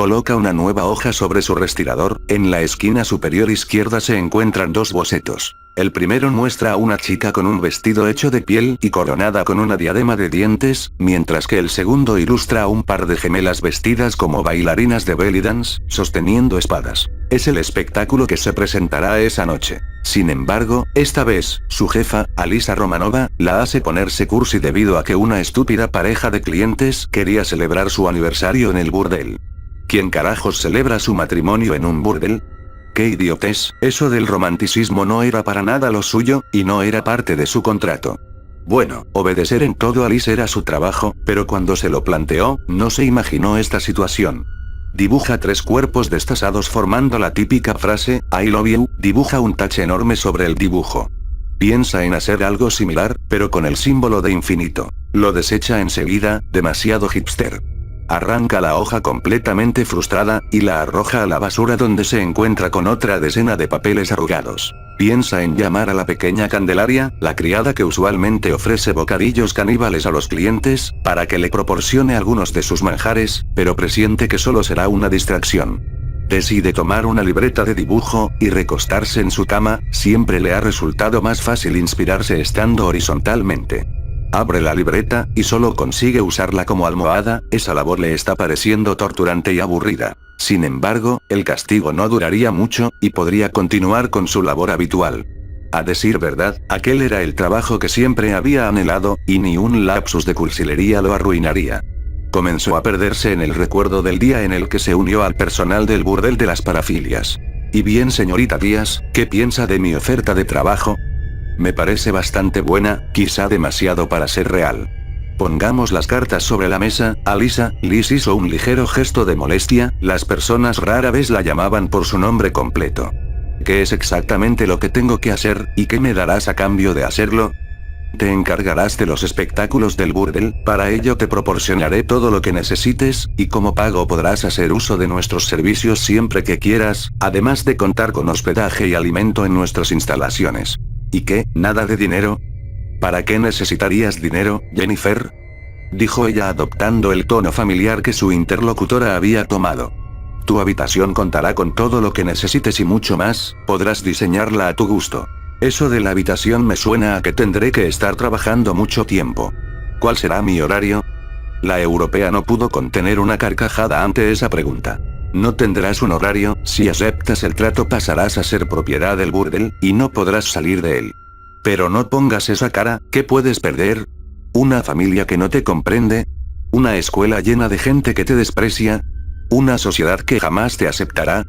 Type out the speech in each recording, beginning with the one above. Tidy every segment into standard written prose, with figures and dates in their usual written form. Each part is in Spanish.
Coloca una nueva hoja sobre su respirador. En la esquina superior izquierda se encuentran dos bocetos. El primero muestra a una chica con un vestido hecho de piel y coronada con una diadema de dientes, mientras que el segundo ilustra a un par de gemelas vestidas como bailarinas de belly dance, sosteniendo espadas. Es el espectáculo que se presentará esa noche. Sin embargo, esta vez, su jefa, Alisa Romanova, la hace ponerse cursi debido a que una estúpida pareja de clientes quería celebrar su aniversario en el burdel. ¿Quién carajos celebra su matrimonio en un burdel? ¡Qué idiotez! Eso del romanticismo no era para nada lo suyo, y no era parte de su contrato. Bueno, obedecer en todo a Liz era su trabajo, pero cuando se lo planteó, no se imaginó esta situación. Dibuja 3 cuerpos destazados formando la típica frase, I love you, dibuja un tache enorme sobre el dibujo. Piensa en hacer algo similar, pero con el símbolo de infinito. Lo desecha enseguida, demasiado hipster. Arranca la hoja completamente frustrada, y la arroja a la basura donde se encuentra con otra decena de papeles arrugados. Piensa en llamar a la pequeña Candelaria, la criada que usualmente ofrece bocadillos caníbales a los clientes, para que le proporcione algunos de sus manjares, pero presiente que solo será una distracción. Decide tomar una libreta de dibujo, y recostarse en su cama. Siempre le ha resultado más fácil inspirarse estando horizontalmente. Abre la libreta, y solo consigue usarla como almohada. Esa labor le está pareciendo torturante y aburrida. Sin embargo, el castigo no duraría mucho, y podría continuar con su labor habitual. A decir verdad, aquel era el trabajo que siempre había anhelado, y ni un lapsus de cursilería lo arruinaría. Comenzó a perderse en el recuerdo del día en el que se unió al personal del burdel de las parafilias. Y bien, señorita Díaz, ¿qué piensa de mi oferta de trabajo? Me parece bastante buena, quizá demasiado para ser real. Pongamos las cartas sobre la mesa, Alisa. Liz hizo un ligero gesto de molestia. Las personas rara vez la llamaban por su nombre completo. ¿Qué es exactamente lo que tengo que hacer, y qué me darás a cambio de hacerlo? Te encargarás de los espectáculos del burdel. Para ello te proporcionaré todo lo que necesites, y como pago podrás hacer uso de nuestros servicios siempre que quieras, además de contar con hospedaje y alimento en nuestras instalaciones. ¿Y qué? ¿Nada de dinero? ¿Para qué necesitarías dinero, Jennifer? Dijo ella adoptando el tono familiar que su interlocutora había tomado. Tu habitación contará con todo lo que necesites y mucho más, podrás diseñarla a tu gusto. Eso de la habitación me suena a que tendré que estar trabajando mucho tiempo. ¿Cuál será mi horario? La europea no pudo contener una carcajada ante esa pregunta. No tendrás un horario. Si aceptas el trato pasarás a ser propiedad del burdel, y no podrás salir de él. Pero no pongas esa cara. ¿Qué puedes perder? ¿Una familia que no te comprende? ¿Una escuela llena de gente que te desprecia? ¿Una sociedad que jamás te aceptará?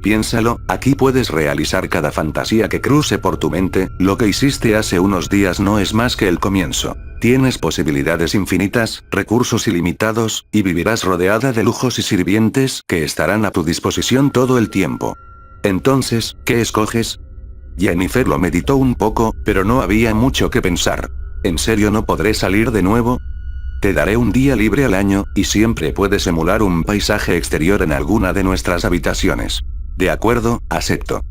Piénsalo, aquí puedes realizar cada fantasía que cruce por tu mente. Lo que hiciste hace unos días no es más que el comienzo. Tienes posibilidades infinitas, recursos ilimitados, y vivirás rodeada de lujos y sirvientes que estarán a tu disposición todo el tiempo. Entonces, ¿qué escoges? Jennifer lo meditó un poco, pero no había mucho que pensar. ¿En serio no podré salir de nuevo? Te daré un día libre al año, y siempre puedes emular un paisaje exterior en alguna de nuestras habitaciones. De acuerdo, acepto.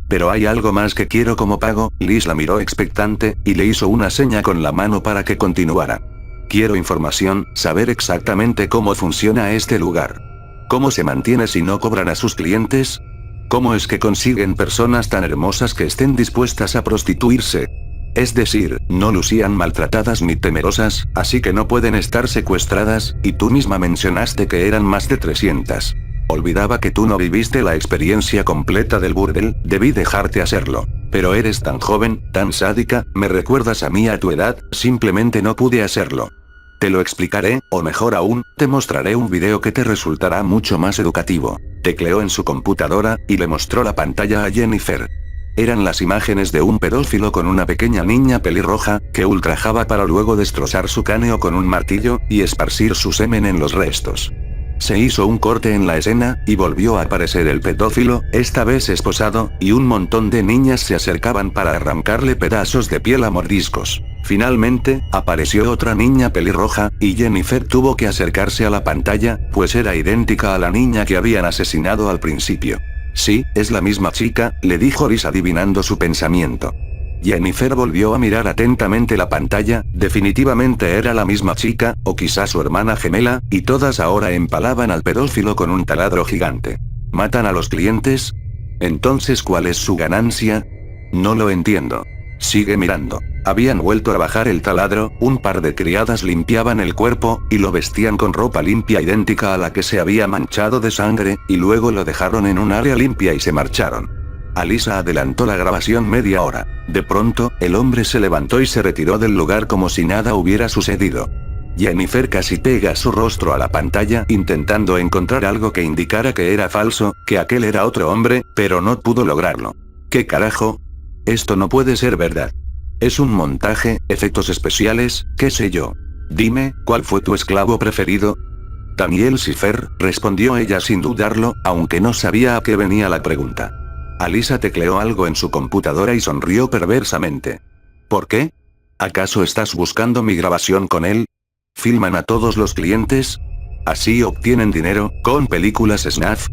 Pero hay algo más que quiero como pago. Liz la miró expectante, y le hizo una seña con la mano para que continuara. Quiero información, saber exactamente cómo funciona este lugar. ¿Cómo se mantiene si no cobran a sus clientes? ¿Cómo es que consiguen personas tan hermosas que estén dispuestas a prostituirse? Es decir, no lucían maltratadas ni temerosas, así que no pueden estar secuestradas, y tú misma mencionaste que eran más de 300. Olvidaba que tú no viviste la experiencia completa del burdel, debí dejarte hacerlo. Pero eres tan joven, tan sádica, me recuerdas a mí a tu edad, simplemente no pude hacerlo. Te lo explicaré, o mejor aún, te mostraré un video que te resultará mucho más educativo. Tecleó en su computadora, y le mostró la pantalla a Jennifer. Eran las imágenes de un pedófilo con una pequeña niña pelirroja, que ultrajaba para luego destrozar su cráneo con un martillo, y esparcir su semen en los restos. Se hizo un corte en la escena, y volvió a aparecer el pedófilo, esta vez esposado, y un montón de niñas se acercaban para arrancarle pedazos de piel a mordiscos. Finalmente, apareció otra niña pelirroja, y Jennifer tuvo que acercarse a la pantalla, pues era idéntica a la niña que habían asesinado al principio. Sí, es la misma chica, le dijo Liz adivinando su pensamiento. Jennifer volvió a mirar atentamente la pantalla, definitivamente era la misma chica, o quizá su hermana gemela, y todas ahora empalaban al pedófilo con un taladro gigante. ¿Matan a los clientes? Entonces, ¿cuál es su ganancia? No lo entiendo. Sigue mirando. Habían vuelto a bajar el taladro, un par de criadas limpiaban el cuerpo, y lo vestían con ropa limpia idéntica a la que se había manchado de sangre, y luego lo dejaron en un área limpia y se marcharon. Alyssa adelantó la grabación media hora. De pronto, el hombre se levantó y se retiró del lugar como si nada hubiera sucedido. Jennifer casi pega su rostro a la pantalla intentando encontrar algo que indicara que era falso, que aquel era otro hombre, pero no pudo lograrlo. ¿Qué carajo? Esto no puede ser verdad. Es un montaje, efectos especiales, qué sé yo. Dime, ¿cuál fue tu esclavo preferido? Daniel Cifer, respondió ella sin dudarlo, aunque no sabía a qué venía la pregunta. Alyssa tecleó algo en su computadora y sonrió perversamente. ¿Por qué? ¿Acaso estás buscando mi grabación con él? ¿Filman a todos los clientes? ¿Así obtienen dinero, con películas snuff?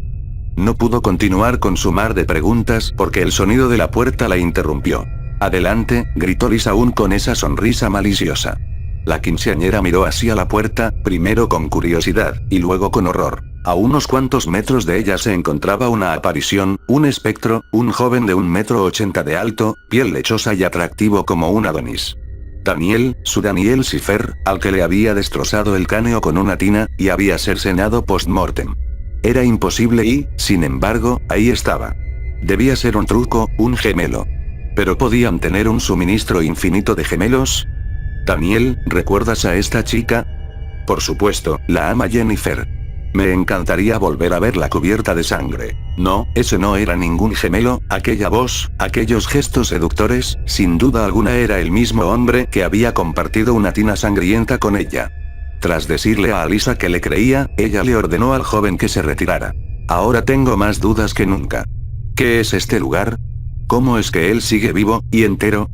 No pudo continuar con su mar de preguntas porque el sonido de la puerta la interrumpió. Adelante, gritó Liz aún con esa sonrisa maliciosa. La quinceañera miró hacia la puerta, primero con curiosidad, y luego con horror. A unos cuantos metros de ella se encontraba una aparición, un espectro, un joven de 1,80 m de alto, piel lechosa y atractivo como un Adonis. Daniel, su Daniel Cifer, al que le había destrozado el cráneo con una tina, y había cercenado post-mortem. Era imposible y, sin embargo, ahí estaba. Debía ser un truco, un gemelo. ¿Pero podían tener un suministro infinito de gemelos? Daniel, ¿recuerdas a esta chica? Por supuesto, la ama Jennifer. Me encantaría volver a verla cubierta de sangre. No, ese no era ningún gemelo, aquella voz, aquellos gestos seductores, sin duda alguna era el mismo hombre que había compartido una tina sangrienta con ella. Tras decirle a Alyssa que le creía, ella le ordenó al joven que se retirara. Ahora tengo más dudas que nunca. ¿Qué es este lugar? ¿Cómo es que él sigue vivo, y entero?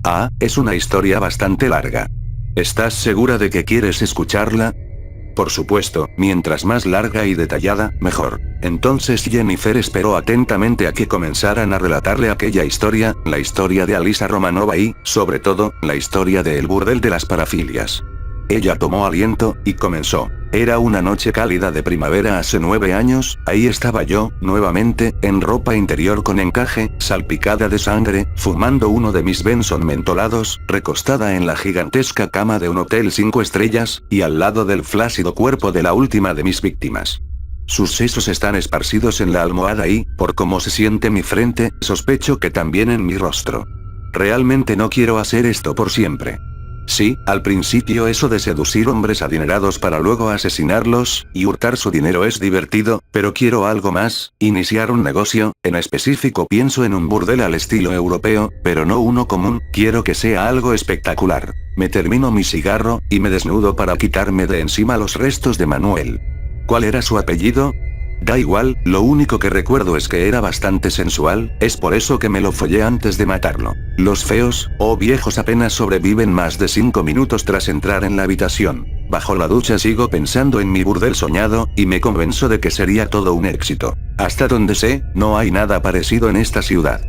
Ah, es una historia bastante larga. ¿Estás segura de que quieres escucharla? Por supuesto, mientras más larga y detallada, mejor. Entonces Jennifer esperó atentamente a que comenzaran a relatarle aquella historia, la historia de Alyssa Romanova y, sobre todo, la historia de El Burdel de las Parafilias. Ella tomó aliento, y comenzó. Era una noche cálida de primavera hace 9 años, ahí estaba yo, nuevamente, en ropa interior con encaje, salpicada de sangre, fumando uno de mis Benson mentolados, recostada en la gigantesca cama de un hotel 5 estrellas, y al lado del flácido cuerpo de la última de mis víctimas. Sus sesos están esparcidos en la almohada y, por cómo se siente mi frente, sospecho que también en mi rostro. Realmente no quiero hacer esto por siempre. Sí, al principio eso de seducir hombres adinerados para luego asesinarlos, y hurtar su dinero es divertido, pero quiero algo más, iniciar un negocio, en específico pienso en un burdel al estilo europeo, pero no uno común, quiero que sea algo espectacular. Me termino mi cigarro, y me desnudo para quitarme de encima los restos de Manuel. ¿Cuál era su apellido? Da igual, lo único que recuerdo es que era bastante sensual, es por eso que me lo follé antes de matarlo. Los feos, o viejos apenas sobreviven más de 5 minutos tras entrar en la habitación. Bajo la ducha sigo pensando en mi burdel soñado, y me convenzo de que sería todo un éxito. Hasta donde sé, no hay nada parecido en esta ciudad.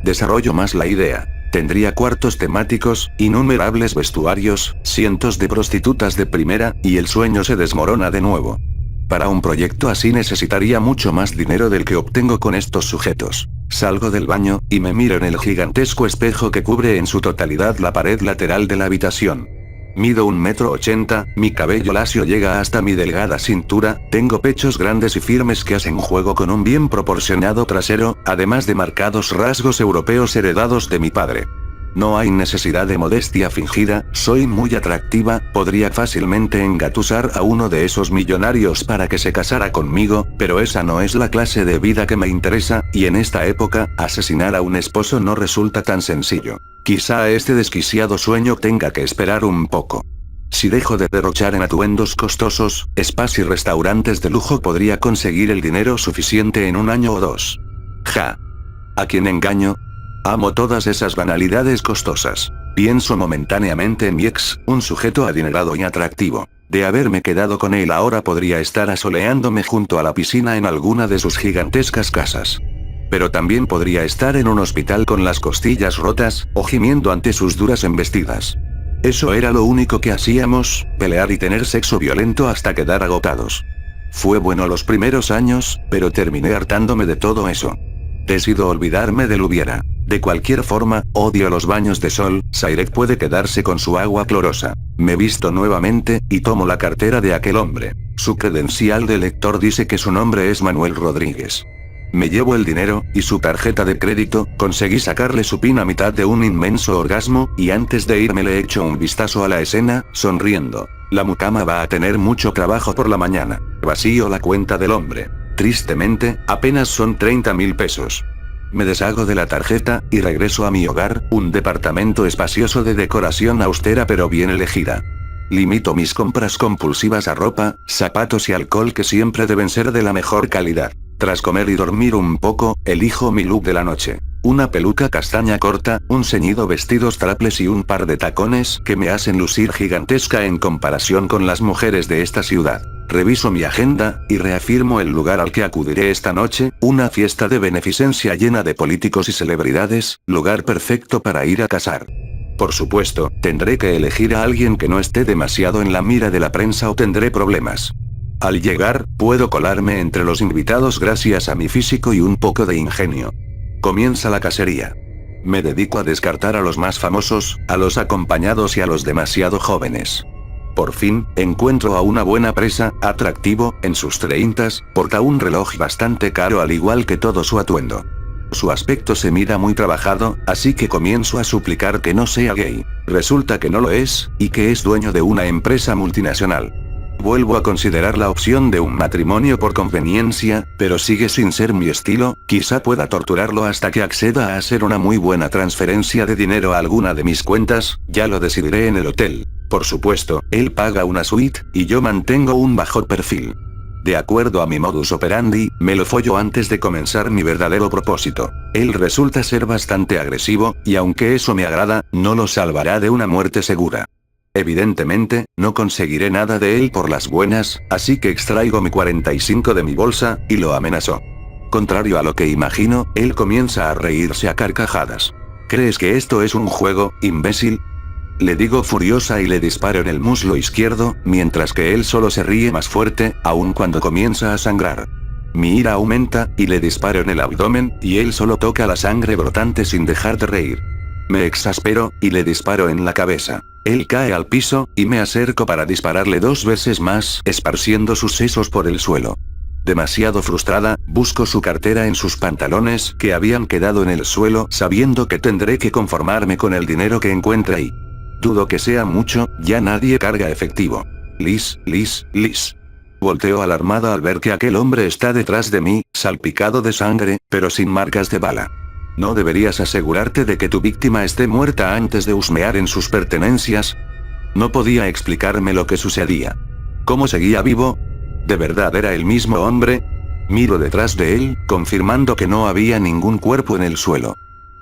Desarrollo más la idea. Tendría cuartos temáticos, innumerables vestuarios, cientos de prostitutas de primera, y el sueño se desmorona de nuevo. Para un proyecto así necesitaría mucho más dinero del que obtengo con estos sujetos. Salgo del baño, y me miro en el gigantesco espejo que cubre en su totalidad la pared lateral de la habitación. Mido 1,80 m, mi cabello lacio llega hasta mi delgada cintura, tengo pechos grandes y firmes que hacen juego con un bien proporcionado trasero, además de marcados rasgos europeos heredados de mi padre. No hay necesidad de modestia fingida, soy muy atractiva, podría fácilmente engatusar a uno de esos millonarios para que se casara conmigo, pero esa no es la clase de vida que me interesa, y en esta época, asesinar a un esposo no resulta tan sencillo. Quizá este desquiciado sueño tenga que esperar un poco. Si dejo de derrochar en atuendos costosos, spas y restaurantes de lujo podría conseguir el dinero suficiente en 1 año o 2. Ja. ¿A quién engaño? Amo todas esas banalidades costosas. Pienso momentáneamente en mi ex, un sujeto adinerado y atractivo. De haberme quedado con él ahora podría estar asoleándome junto a la piscina en alguna de sus gigantescas casas. Pero también podría estar en un hospital con las costillas rotas, o gimiendo ante sus duras embestidas. Eso era lo único que hacíamos, pelear y tener sexo violento hasta quedar agotados. Fue bueno los primeros años, pero terminé hartándome de todo eso. Decido olvidarme del hubiera. De cualquier forma, odio los baños de sol, Sairek puede quedarse con su agua clorosa. Me visto nuevamente, y tomo la cartera de aquel hombre. Su credencial de lector dice que su nombre es Manuel Rodríguez. Me llevo el dinero, y su tarjeta de crédito, conseguí sacarle su pin a mitad de un inmenso orgasmo, y antes de irme le echo un vistazo a la escena, sonriendo. La mucama va a tener mucho trabajo por la mañana. Vacío la cuenta del hombre. Tristemente, apenas son 30.000 pesos. Me deshago de la tarjeta, y regreso a mi hogar, un departamento espacioso de decoración austera pero bien elegida. Limito mis compras compulsivas a ropa, zapatos y alcohol que siempre deben ser de la mejor calidad. Tras comer y dormir un poco, elijo mi look de la noche. Una peluca castaña corta, un ceñido vestido strapless y un par de tacones que me hacen lucir gigantesca en comparación con las mujeres de esta ciudad. Reviso mi agenda, y reafirmo el lugar al que acudiré esta noche, una fiesta de beneficencia llena de políticos y celebridades, lugar perfecto para ir a cazar. Por supuesto, tendré que elegir a alguien que no esté demasiado en la mira de la prensa o tendré problemas. Al llegar, puedo colarme entre los invitados gracias a mi físico y un poco de ingenio. Comienza la cacería. Me dedico a descartar a los más famosos, a los acompañados y a los demasiado jóvenes. Por fin, encuentro a una buena presa, atractivo, en sus 30s, porta un reloj bastante caro al igual que todo su atuendo. Su aspecto se mira muy trabajado, así que comienzo a suplicar que no sea gay. Resulta que no lo es, y que es dueño de una empresa multinacional. Vuelvo a considerar la opción de un matrimonio por conveniencia, pero sigue sin ser mi estilo, quizá pueda torturarlo hasta que acceda a hacer una muy buena transferencia de dinero a alguna de mis cuentas, ya lo decidiré en el hotel. Por supuesto, él paga una suite, y yo mantengo un bajo perfil. De acuerdo a mi modus operandi, me lo follo antes de comenzar mi verdadero propósito. Él resulta ser bastante agresivo, y aunque eso me agrada, no lo salvará de una muerte segura. Evidentemente, no conseguiré nada de él por las buenas, así que extraigo mi 45 de mi bolsa, y lo amenazo. Contrario a lo que imagino, él comienza a reírse a carcajadas. ¿Crees que esto es un juego, imbécil? Le digo furiosa y le disparo en el muslo izquierdo, mientras que él solo se ríe más fuerte, aun cuando comienza a sangrar. Mi ira aumenta, y le disparo en el abdomen, y él solo toca la sangre brotante sin dejar de reír. Me exaspero, y le disparo en la cabeza. Él cae al piso, y me acerco para dispararle 2 veces más, esparciendo sus sesos por el suelo. Demasiado frustrada, busco su cartera en sus pantalones, que habían quedado en el suelo, sabiendo que tendré que conformarme con el dinero que encuentre ahí. Dudo que sea mucho, ya nadie carga efectivo. Liz. Volteo alarmada al ver que aquel hombre está detrás de mí, salpicado de sangre, pero sin marcas de bala. ¿No deberías asegurarte de que tu víctima esté muerta antes de husmear en sus pertenencias? No podía explicarme lo que sucedía. ¿Cómo seguía vivo? ¿De verdad era el mismo hombre? Miro detrás de él, confirmando que no había ningún cuerpo en el suelo.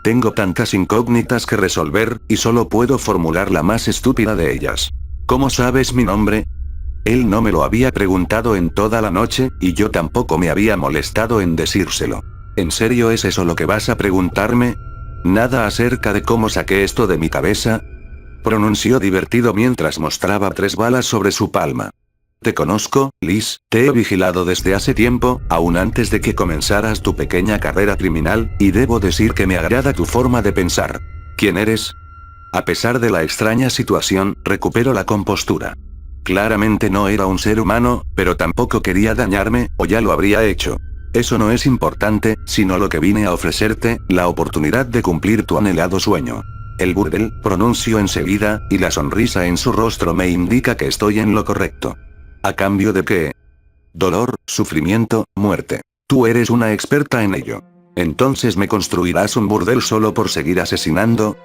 Tengo tantas incógnitas que resolver, y solo puedo formular la más estúpida de ellas. ¿Cómo sabes mi nombre? Él no me lo había preguntado en toda la noche, y yo tampoco me había molestado en decírselo. ¿En serio es eso lo que vas a preguntarme? ¿Nada acerca de cómo saqué esto de mi cabeza? Pronunció divertido mientras mostraba 3 balas sobre su palma. Te conozco, Liz, te he vigilado desde hace tiempo, aún antes de que comenzaras tu pequeña carrera criminal, y debo decir que me agrada tu forma de pensar. ¿Quién eres? A pesar de la extraña situación, recupero la compostura. Claramente no era un ser humano, pero tampoco quería dañarme, o ya lo habría hecho. Eso no es importante, sino lo que vine a ofrecerte, la oportunidad de cumplir tu anhelado sueño. El burdel, pronuncio enseguida, y la sonrisa en su rostro me indica que estoy en lo correcto. ¿A cambio de qué? Dolor, sufrimiento, muerte. Tú eres una experta en ello. ¿Entonces me construirás un burdel solo por seguir asesinando?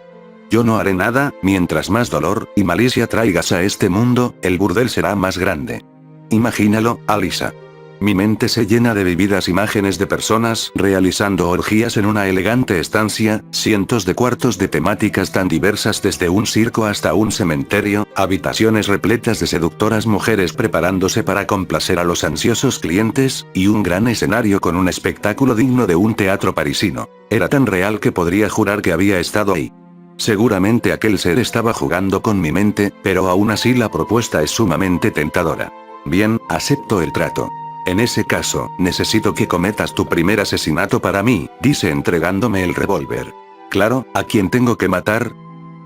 Yo no haré nada, mientras más dolor y malicia traigas a este mundo, el burdel será más grande. Imagínalo, Alisa. Mi mente se llena de vividas imágenes de personas realizando orgías en una elegante estancia, cientos de cuartos de temáticas tan diversas desde un circo hasta un cementerio, habitaciones repletas de seductoras mujeres preparándose para complacer a los ansiosos clientes, y un gran escenario con un espectáculo digno de un teatro parisino. Era tan real que podría jurar que había estado ahí. Seguramente aquel ser estaba jugando con mi mente, pero aún así la propuesta es sumamente tentadora. Bien, acepto el trato. En ese caso, necesito que cometas tu primer asesinato para mí, dice entregándome el revólver. Claro, ¿a quién tengo que matar?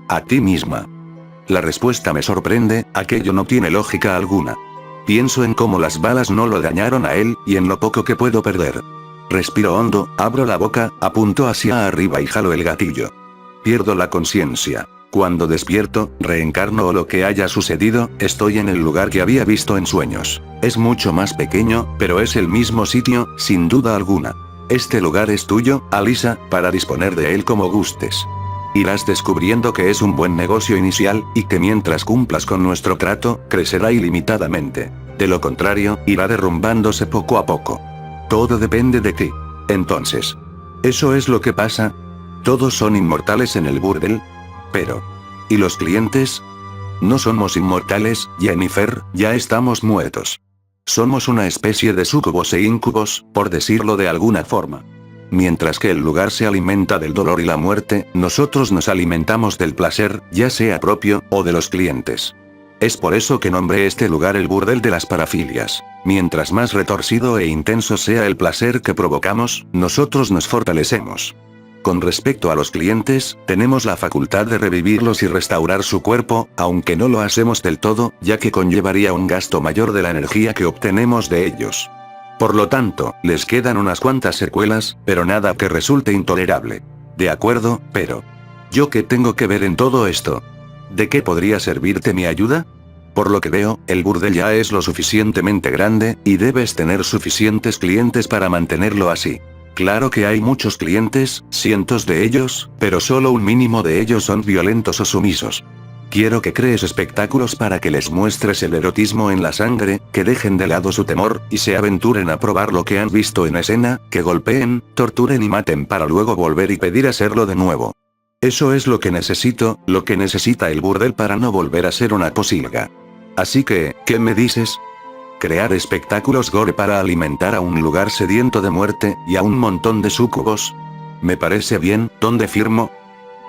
A ti misma. La respuesta me sorprende, aquello no tiene lógica alguna. Pienso en cómo las balas no lo dañaron a él, y en lo poco que puedo perder. Respiro hondo, abro la boca, apunto hacia arriba y jalo el gatillo. Pierdo la conciencia. Cuando despierto, reencarno o lo que haya sucedido, estoy en el lugar que había visto en sueños. Es mucho más pequeño, pero es el mismo sitio, sin duda alguna. Este lugar es tuyo, Alisa, para disponer de él como gustes. Irás descubriendo que es un buen negocio inicial, y que mientras cumplas con nuestro trato, crecerá ilimitadamente. De lo contrario, irá derrumbándose poco a poco. Todo depende de ti. Entonces, ¿eso es lo que pasa? ¿Todos son inmortales en el burdel? Pero, ¿y los clientes? No somos inmortales, Jennifer, ya estamos muertos. Somos una especie de súcubos e íncubos, por decirlo de alguna forma. Mientras que el lugar se alimenta del dolor y la muerte, nosotros nos alimentamos del placer, ya sea propio, o de los clientes. Es por eso que nombré este lugar el burdel de las parafilias. Mientras más retorcido e intenso sea el placer que provocamos, nosotros nos fortalecemos. Con respecto a los clientes, tenemos la facultad de revivirlos y restaurar su cuerpo, aunque no lo hacemos del todo, ya que conllevaría un gasto mayor de la energía que obtenemos de ellos. Por lo tanto, les quedan unas cuantas secuelas, pero nada que resulte intolerable. De acuerdo, pero ¿yo qué tengo que ver en todo esto? ¿De qué podría servirte mi ayuda? Por lo que veo, el burdel ya es lo suficientemente grande, y debes tener suficientes clientes para mantenerlo así. Claro que hay muchos clientes, cientos de ellos, pero solo un mínimo de ellos son violentos o sumisos. Quiero que crees espectáculos para que les muestres el erotismo en la sangre, que dejen de lado su temor, y se aventuren a probar lo que han visto en escena, que golpeen, torturen y maten para luego volver y pedir hacerlo de nuevo. Eso es lo que necesito, lo que necesita el burdel para no volver a ser una posilga. Así que, ¿qué me dices? Crear espectáculos gore para alimentar a un lugar sediento de muerte, y a un montón de súcubos. Me parece bien, ¿dónde firmo?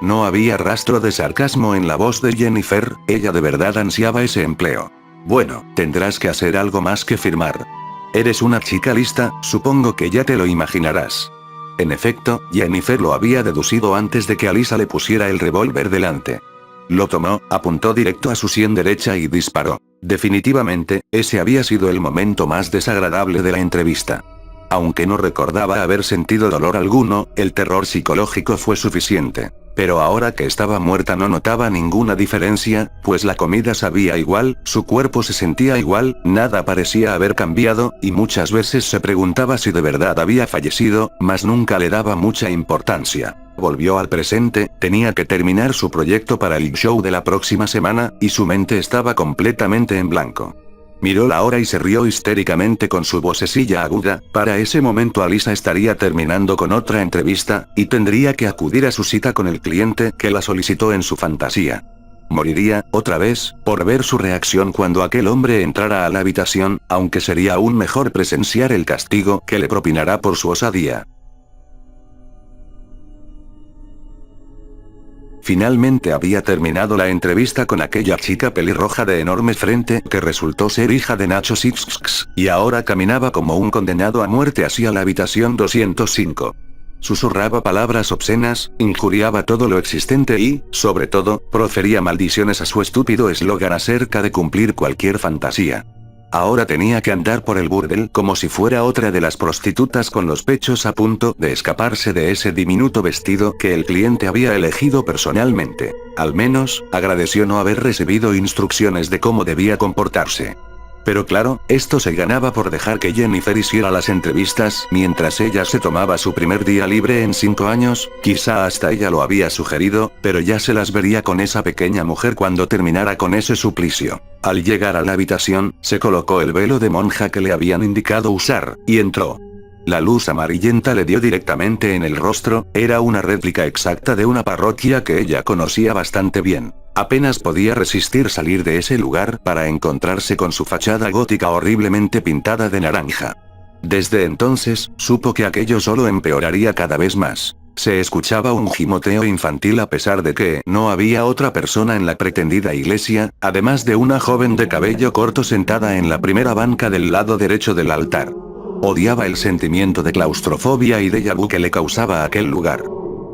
No había rastro de sarcasmo en la voz de Jennifer, ella de verdad ansiaba ese empleo. Bueno, tendrás que hacer algo más que firmar. Eres una chica lista, supongo que ya te lo imaginarás. En efecto, Jennifer lo había deducido antes de que Alisa le pusiera el revólver delante. Lo tomó, apuntó directo a su sien derecha y disparó. Definitivamente, ese había sido el momento más desagradable de la entrevista. Aunque no recordaba haber sentido dolor alguno, el terror psicológico fue suficiente. Pero ahora que estaba muerta no notaba ninguna diferencia, pues la comida sabía igual, su cuerpo se sentía igual, nada parecía haber cambiado, y muchas veces se preguntaba si de verdad había fallecido, mas nunca le daba mucha importancia. Volvió al presente, tenía que terminar su proyecto para el show de la próxima semana, y su mente estaba completamente en blanco. Miró la hora y se rió histéricamente con su vocecilla aguda. Para ese momento Alisa estaría terminando con otra entrevista, y tendría que acudir a su cita con el cliente que la solicitó en su fantasía. Moriría, otra vez, por ver su reacción cuando aquel hombre entrara a la habitación, aunque sería aún mejor presenciar el castigo que le propinará por su osadía. Finalmente había terminado la entrevista con aquella chica pelirroja de enorme frente que resultó ser hija de Nacho Sixx, y ahora caminaba como un condenado a muerte hacia la habitación 205. Susurraba palabras obscenas, injuriaba todo lo existente y, sobre todo, profería maldiciones a su estúpido eslogan acerca de cumplir cualquier fantasía. Ahora tenía que andar por el burdel como si fuera otra de las prostitutas con los pechos a punto de escaparse de ese diminuto vestido que el cliente había elegido personalmente. Al menos, agradeció no haber recibido instrucciones de cómo debía comportarse. Pero claro, esto se ganaba por dejar que Jennifer hiciera las entrevistas mientras ella se tomaba su primer día libre en 5 años, quizá hasta ella lo había sugerido, pero ya se las vería con esa pequeña mujer cuando terminara con ese suplicio. Al llegar a la habitación, se colocó el velo de monja que le habían indicado usar, y entró. La luz amarillenta le dio directamente en el rostro, era una réplica exacta de una parroquia que ella conocía bastante bien. Apenas podía resistir salir de ese lugar para encontrarse con su fachada gótica horriblemente pintada de naranja. Desde entonces, supo que aquello solo empeoraría cada vez más. Se escuchaba un gimoteo infantil a pesar de que no había otra persona en la pretendida iglesia, además de una joven de cabello corto sentada en la primera banca del lado derecho del altar. Odiaba el sentimiento de claustrofobia y déjà vu que le causaba aquel lugar.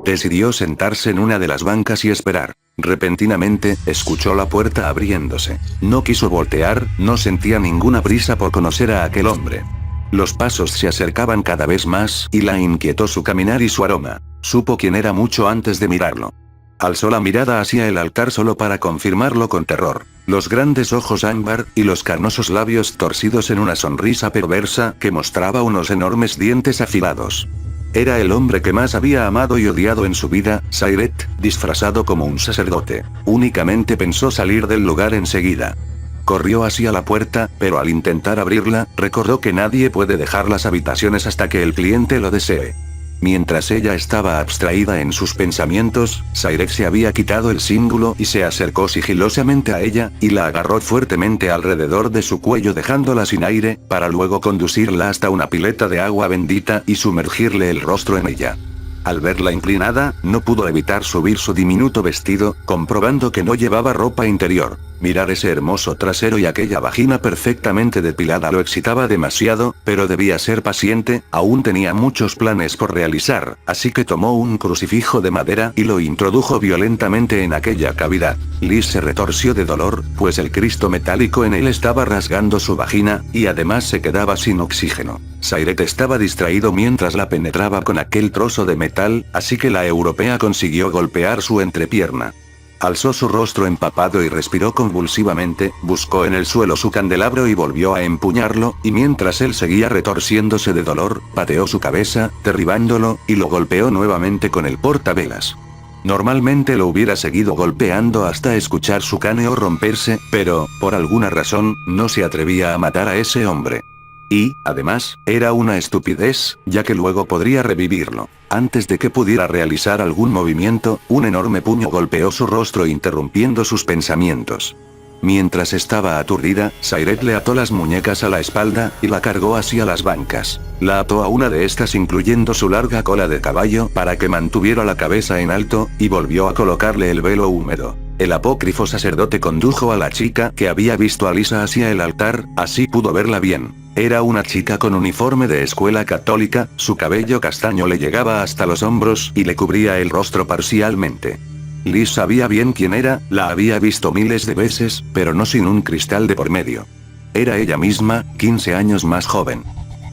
Decidió sentarse en una de las bancas y esperar. Repentinamente, escuchó la puerta abriéndose. No quiso voltear, no sentía ninguna prisa por conocer a aquel hombre. Los pasos se acercaban cada vez más y la inquietó su caminar y su aroma. Supo quién era mucho antes de mirarlo. Alzó la mirada hacia el altar solo para confirmarlo con terror. Los grandes ojos ámbar y los carnosos labios torcidos en una sonrisa perversa que mostraba unos enormes dientes afilados. Era el hombre que más había amado y odiado en su vida, Sayret, disfrazado como un sacerdote. Únicamente pensó salir del lugar enseguida. Corrió hacia la puerta, pero al intentar abrirla, recordó que nadie puede dejar las habitaciones hasta que el cliente lo desee. Mientras ella estaba abstraída en sus pensamientos, Sayret se había quitado el cíngulo y se acercó sigilosamente a ella, y la agarró fuertemente alrededor de su cuello dejándola sin aire, para luego conducirla hasta una pileta de agua bendita y sumergirle el rostro en ella. Al verla inclinada, no pudo evitar subir su diminuto vestido, comprobando que no llevaba ropa interior. Mirar ese hermoso trasero y aquella vagina perfectamente depilada lo excitaba demasiado, pero debía ser paciente, aún tenía muchos planes por realizar, así que tomó un crucifijo de madera y lo introdujo violentamente en aquella cavidad. Liz se retorció de dolor, pues el Cristo metálico en él estaba rasgando su vagina, y además se quedaba sin oxígeno. Sayret estaba distraído mientras la penetraba con aquel trozo de metal, así que la europea consiguió golpear su entrepierna. Alzó su rostro empapado y respiró convulsivamente, buscó en el suelo su candelabro y volvió a empuñarlo, y mientras él seguía retorciéndose de dolor, pateó su cabeza, derribándolo, y lo golpeó nuevamente con el portavelas. Normalmente lo hubiera seguido golpeando hasta escuchar su cráneo romperse, pero, por alguna razón, no se atrevía a matar a ese hombre. Y, además, era una estupidez, ya que luego podría revivirlo. Antes de que pudiera realizar algún movimiento, un enorme puño golpeó su rostro interrumpiendo sus pensamientos. Mientras estaba aturdida, Sayret le ató las muñecas a la espalda, y la cargó hacia las bancas. La ató a una de estas incluyendo su larga cola de caballo para que mantuviera la cabeza en alto, y volvió a colocarle el velo húmedo. El apócrifo sacerdote condujo a la chica que había visto a Lisa hacia el altar, así pudo verla bien. Era una chica con uniforme de escuela católica, su cabello castaño le llegaba hasta los hombros y le cubría el rostro parcialmente. Liz sabía bien quién era, la había visto miles de veces, pero no sin un cristal de por medio. Era ella misma, 15 años más joven.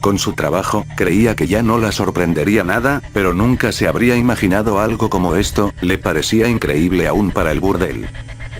Con su trabajo, creía que ya no la sorprendería nada, pero nunca se habría imaginado algo como esto, le parecía increíble aún para el burdel.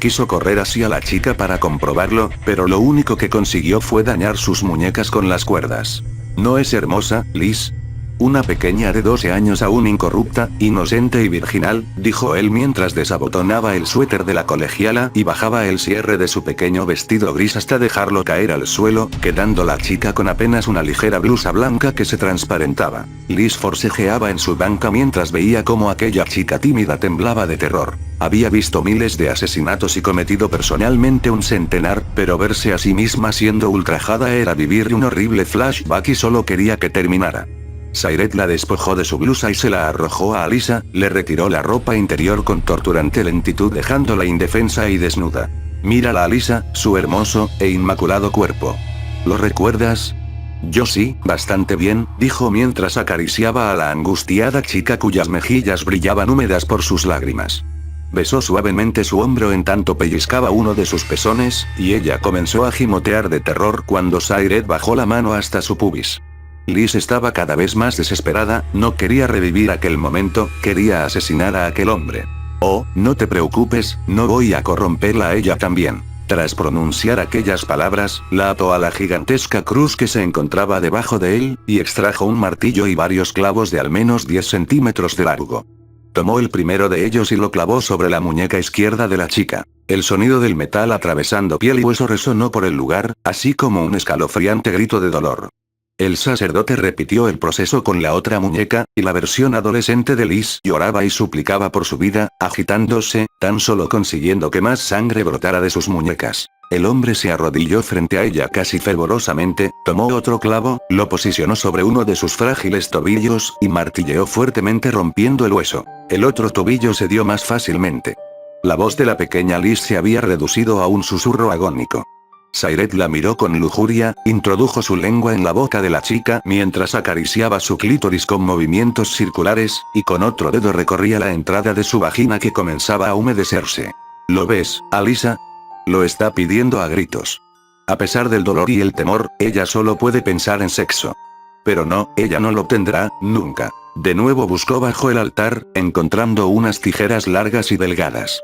Quiso correr hacia la chica para comprobarlo, pero lo único que consiguió fue dañar sus muñecas con las cuerdas. ¿No es hermosa, Liz? Una pequeña de 12 años aún incorrupta, inocente y virginal, dijo él mientras desabotonaba el suéter de la colegiala y bajaba el cierre de su pequeño vestido gris hasta dejarlo caer al suelo, quedando la chica con apenas una ligera blusa blanca que se transparentaba. Liz forcejeaba en su banca mientras veía cómo aquella chica tímida temblaba de terror. Había visto miles de asesinatos y cometido personalmente un centenar, pero verse a sí misma siendo ultrajada era vivir un horrible flashback y solo quería que terminara. Sayret la despojó de su blusa y se la arrojó a Alisa, le retiró la ropa interior con torturante lentitud dejándola indefensa y desnuda. Mírala a Alisa, su hermoso e inmaculado cuerpo. ¿Lo recuerdas? Yo sí, bastante bien, dijo mientras acariciaba a la angustiada chica cuyas mejillas brillaban húmedas por sus lágrimas. Besó suavemente su hombro en tanto pellizcaba uno de sus pezones, y ella comenzó a gimotear de terror cuando Sayret bajó la mano hasta su pubis. Liz estaba cada vez más desesperada, no quería revivir aquel momento, quería asesinar a aquel hombre. Oh, no te preocupes, no voy a corromperla a ella también. Tras pronunciar aquellas palabras, la ató a la gigantesca cruz que se encontraba debajo de él, y extrajo un martillo y varios clavos de al menos 10 centímetros de largo. Tomó el primero de ellos y lo clavó sobre la muñeca izquierda de la chica. El sonido del metal atravesando piel y hueso resonó por el lugar, así como un escalofriante grito de dolor. El sacerdote repitió el proceso con la otra muñeca, y la versión adolescente de Liz lloraba y suplicaba por su vida, agitándose, tan solo consiguiendo que más sangre brotara de sus muñecas. El hombre se arrodilló frente a ella casi fervorosamente, tomó otro clavo, lo posicionó sobre uno de sus frágiles tobillos, y martilleó fuertemente rompiendo el hueso. El otro tobillo cedió más fácilmente. La voz de la pequeña Liz se había reducido a un susurro agónico. Sayret la miró con lujuria, introdujo su lengua en la boca de la chica mientras acariciaba su clítoris con movimientos circulares, y con otro dedo recorría la entrada de su vagina que comenzaba a humedecerse. ¿Lo ves, Alyssa? Lo está pidiendo a gritos. A pesar del dolor y el temor, ella solo puede pensar en sexo. Pero no, ella no lo tendrá, nunca. De nuevo buscó bajo el altar, encontrando unas tijeras largas y delgadas.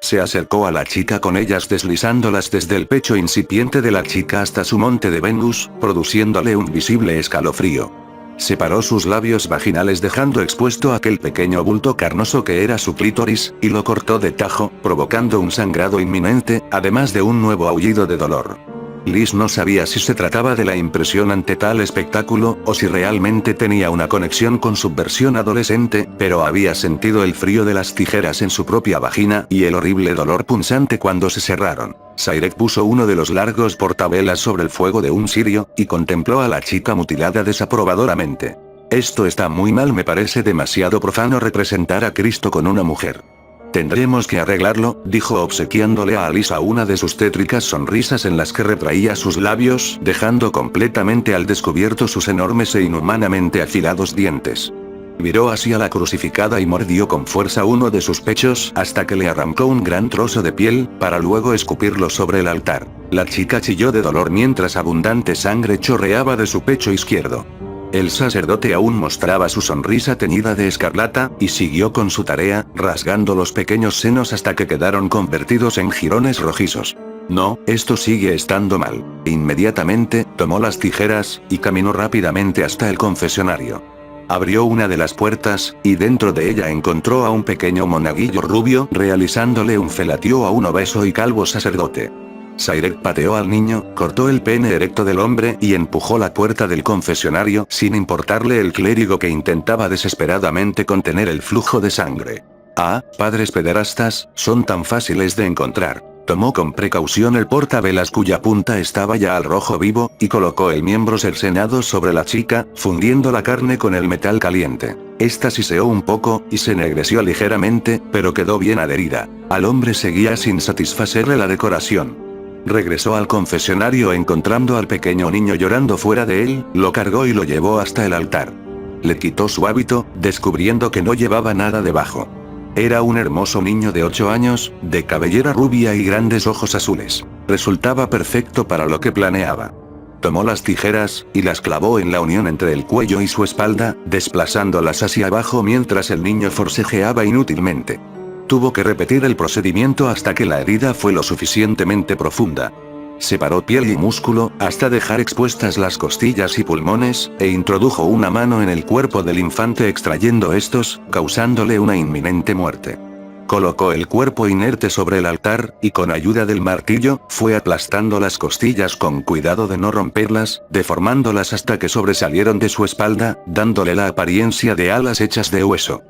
Se acercó a la chica con ellas deslizándolas desde el pecho incipiente de la chica hasta su monte de Venus, produciéndole un visible escalofrío. Separó sus labios vaginales dejando expuesto aquel pequeño bulto carnoso que era su clítoris, y lo cortó de tajo, provocando un sangrado inminente, además de un nuevo aullido de dolor. Liz no sabía si se trataba de la impresión ante tal espectáculo, o si realmente tenía una conexión con su versión adolescente, pero había sentido el frío de las tijeras en su propia vagina y el horrible dolor punzante cuando se cerraron. Sayret puso uno de los largos portavelas sobre el fuego de un cirio, y contempló a la chica mutilada desaprobadoramente. Esto está muy mal, me parece demasiado profano representar a Cristo con una mujer. Tendremos que arreglarlo, dijo obsequiándole a Alyssa una de sus tétricas sonrisas en las que retraía sus labios, dejando completamente al descubierto sus enormes e inhumanamente afilados dientes. Miró hacia la crucificada y mordió con fuerza uno de sus pechos hasta que le arrancó un gran trozo de piel, para luego escupirlo sobre el altar. La chica chilló de dolor mientras abundante sangre chorreaba de su pecho izquierdo. El sacerdote aún mostraba su sonrisa teñida de escarlata, y siguió con su tarea, rasgando los pequeños senos hasta que quedaron convertidos en jirones rojizos. No, esto sigue estando mal. Inmediatamente, tomó las tijeras, y caminó rápidamente hasta el confesionario. Abrió una de las puertas, y dentro de ella encontró a un pequeño monaguillo rubio realizándole un felatio a un obeso y calvo sacerdote. Sayret pateó al niño, cortó el pene erecto del hombre y empujó la puerta del confesionario sin importarle el clérigo que intentaba desesperadamente contener el flujo de sangre. Ah, padres pederastas, son tan fáciles de encontrar. Tomó con precaución el portavelas cuya punta estaba ya al rojo vivo, y colocó el miembro cercenado sobre la chica, fundiendo la carne con el metal caliente. Esta siseó un poco, y se ennegreció ligeramente, pero quedó bien adherida. Al hombre seguía sin satisfacerle la decoración. Regresó al confesionario encontrando al pequeño niño llorando fuera de él, lo cargó y lo llevó hasta el altar. Le quitó su hábito, descubriendo que no llevaba nada debajo. Era un hermoso niño de 8 años, de cabellera rubia y grandes ojos azules. Resultaba perfecto para lo que planeaba. Tomó las tijeras, y las clavó en la unión entre el cuello y su espalda, desplazándolas hacia abajo mientras el niño forcejeaba inútilmente. Tuvo que repetir el procedimiento hasta que la herida fue lo suficientemente profunda. Separó piel y músculo, hasta dejar expuestas las costillas y pulmones, e introdujo una mano en el cuerpo del infante extrayendo estos, causándole una inminente muerte. Colocó el cuerpo inerte sobre el altar, y con ayuda del martillo, fue aplastando las costillas con cuidado de no romperlas, deformándolas hasta que sobresalieron de su espalda, dándole la apariencia de alas hechas de hueso.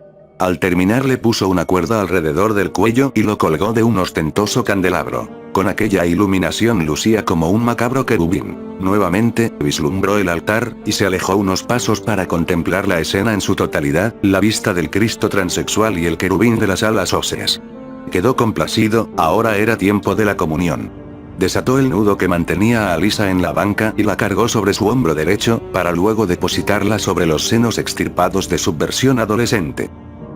Al terminar le puso una cuerda alrededor del cuello y lo colgó de un ostentoso candelabro. Con aquella iluminación lucía como un macabro querubín. Nuevamente, vislumbró el altar, y se alejó unos pasos para contemplar la escena en su totalidad, la vista del Cristo transexual y el querubín de las alas óseas. Quedó complacido, ahora era tiempo de la comunión. Desató el nudo que mantenía a Alyssa en la banca y la cargó sobre su hombro derecho, para luego depositarla sobre los senos extirpados de su versión adolescente.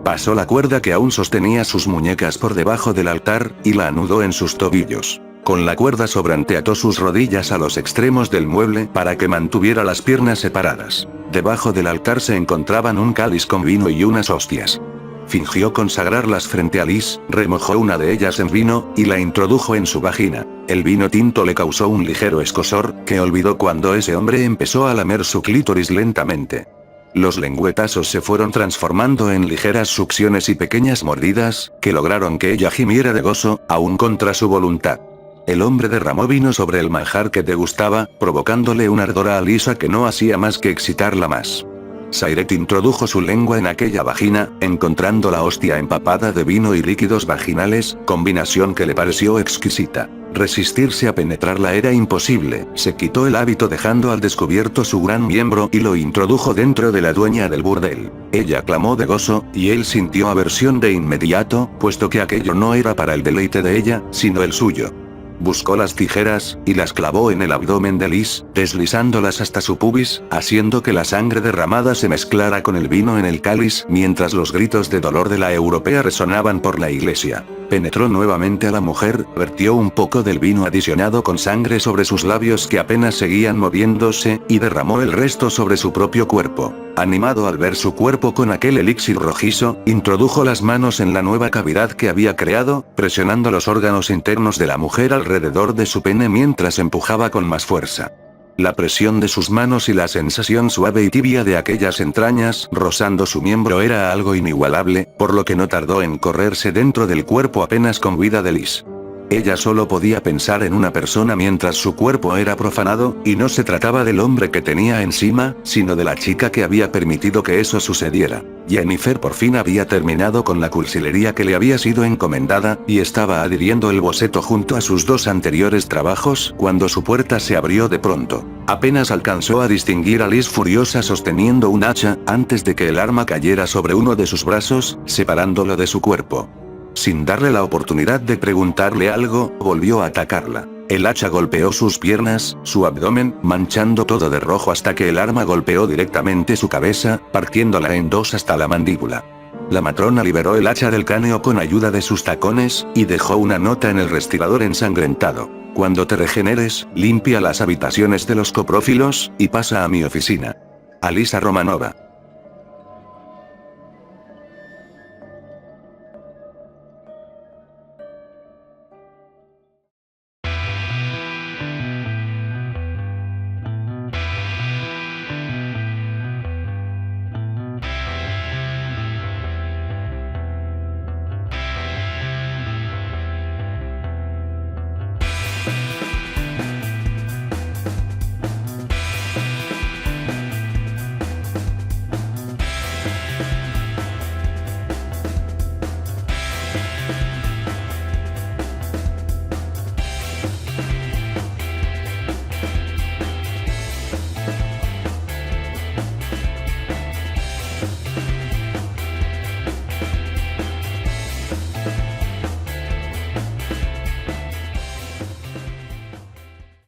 Pasó la cuerda que aún sostenía sus muñecas por debajo del altar, y la anudó en sus tobillos. Con la cuerda sobrante ató sus rodillas a los extremos del mueble para que mantuviera las piernas separadas. Debajo del altar se encontraban un cáliz con vino y unas hostias. Fingió consagrarlas frente a Liz, remojó una de ellas en vino, y la introdujo en su vagina. El vino tinto le causó un ligero escozor, que olvidó cuando ese hombre empezó a lamer su clítoris lentamente. Los lengüetazos se fueron transformando en ligeras succiones y pequeñas mordidas, que lograron que ella gimiera de gozo, aún contra su voluntad. El hombre derramó vino sobre el manjar que degustaba, provocándole un ardor a Alisa que no hacía más que excitarla más. Sayret introdujo su lengua en aquella vagina, encontrando la hostia empapada de vino y líquidos vaginales, combinación que le pareció exquisita. Resistirse a penetrarla era imposible, se quitó el hábito dejando al descubierto su gran miembro y lo introdujo dentro de la dueña del burdel. Ella clamó de gozo, y él sintió aversión de inmediato, puesto que aquello no era para el deleite de ella, sino el suyo. Buscó las tijeras, y las clavó en el abdomen de Liz, deslizándolas hasta su pubis, haciendo que la sangre derramada se mezclara con el vino en el cáliz, mientras los gritos de dolor de la europea resonaban por la iglesia. Penetró nuevamente a la mujer, vertió un poco del vino adicionado con sangre sobre sus labios que apenas seguían moviéndose, y derramó el resto sobre su propio cuerpo. Animado al ver su cuerpo con aquel elixir rojizo, introdujo las manos en la nueva cavidad que había creado, presionando los órganos internos de la mujer alrededor de su pene mientras empujaba con más fuerza. La presión de sus manos y la sensación suave y tibia de aquellas entrañas rozando su miembro era algo inigualable, por lo que no tardó en correrse dentro del cuerpo apenas con vida de Liz. Ella solo podía pensar en una persona mientras su cuerpo era profanado, y no se trataba del hombre que tenía encima, sino de la chica que había permitido que eso sucediera. Jennifer por fin había terminado con la cursilería que le había sido encomendada, y estaba adhiriendo el boceto junto a sus dos anteriores trabajos, cuando su puerta se abrió de pronto. Apenas alcanzó a distinguir a Liz furiosa sosteniendo un hacha, antes de que el arma cayera sobre uno de sus brazos, separándolo de su cuerpo. Sin darle la oportunidad de preguntarle algo, volvió a atacarla. El hacha golpeó sus piernas, su abdomen, manchando todo de rojo hasta que el arma golpeó directamente su cabeza, partiéndola en dos hasta la mandíbula. La matrona liberó el hacha del cráneo con ayuda de sus tacones, y dejó una nota en el respirador ensangrentado. Cuando te regeneres, limpia las habitaciones de los coprófilos, y pasa a mi oficina. Alisa Romanova.